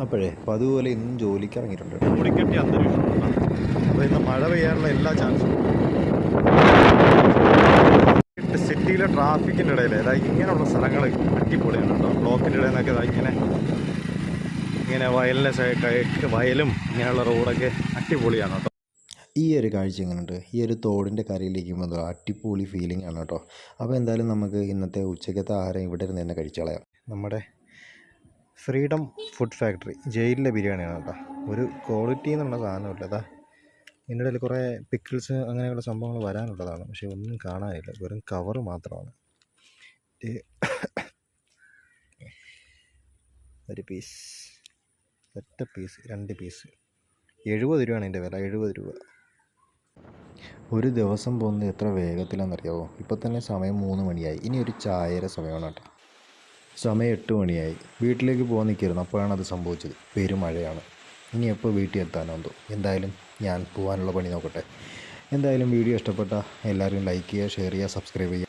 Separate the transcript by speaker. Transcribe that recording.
Speaker 1: അപ്പോൾ അതുപോലെ ഇന്നും ജോലിക്ക് ഇറങ്ങിയിട്ടുണ്ട്. മൂടിക്കെട്ടി അന്തരീക്ഷമാണ്. അപ്പോൾ ഇന്ന് മഴ പെയ്യാനുള്ള എല്ലാ ചാൻസും. സിറ്റിയിലെ ട്രാഫിക്കിൻ്റെ ഇടയിൽ അതായത് ഇങ്ങനെയുള്ള സ്ഥലങ്ങൾ അടിപൊളിയാണ് കേട്ടോ. ബ്ലോക്കിൻ്റെ ഇടയിൽ നിന്നൊക്കെ ഇങ്ങനെ വയലും ഇങ്ങനെയുള്ള റോഡൊക്കെ അടിപൊളിയാണ് കേട്ടോ. ഈ ഒരു കാഴ്ച എങ്ങനെയുണ്ട്? ഈ ഒരു തോടിൻ്റെ കരയിലിരിക്കുമ്പോൾ അടിപൊളി ഫീലിംഗ് ആണ് കേട്ടോ. അപ്പോൾ എന്തായാലും നമുക്ക് ഇന്നത്തെ ഉച്ചക്കത്തെ ആഹാരം ഇവിടെ ഇരുന്ന് തന്നെ കഴിച്ചു കളയാം. നമ്മുടെ ഫ്രീഡം ഫുഡ് ഫാക്ടറി ജയിലിലെ ബിരിയാണിയാണ് കേട്ടോ. ഒരു ക്വാളിറ്റി എന്നുള്ള സാധനമില്ല. അതാ ഇതിൻ്റെ ഇടയിൽ കുറേ പിക്കിൾസ് അങ്ങനെയുള്ള സംഭവങ്ങൾ വരാനുള്ളതാണ്, പക്ഷേ ഒന്നും കാണാനില്ല, വെറും കവറ് മാത്രമാണ്. ഒരു പീസ്, ഒറ്റ പീസ്, 2 പീസ്, 70 രൂപയാണ് ഇതിൻ്റെ വില. 70 രൂപ. ഒരു ദിവസം പോകുന്നത് എത്ര വേഗത്തിലാണെന്നറിയാമോ? ഇപ്പോൾ തന്നെ സമയം 3 മണിയായി. ഇനി ഒരു ചായയുടെ സമയമാണ് കേട്ടോ. സമയം 8 മണിയായി. വീട്ടിലേക്ക് പോകാൻ നിൽക്കരുന്നു, അപ്പോഴാണ് അത് സംഭവിച്ചത്. പെരുമഴയാണ്. ഇനി എപ്പോൾ വീട്ടിൽ എത്താനെന്തോ. എന്തായാലും ഞാൻ പോകാനുള്ള പണി നോക്കട്ടെ. എന്തായാലും വീഡിയോ ഇഷ്ടപ്പെട്ട എല്ലാവരും ലൈക്ക് ചെയ്യുക, ഷെയർ ചെയ്യുക, സബ്സ്ക്രൈബ് ചെയ്യുക.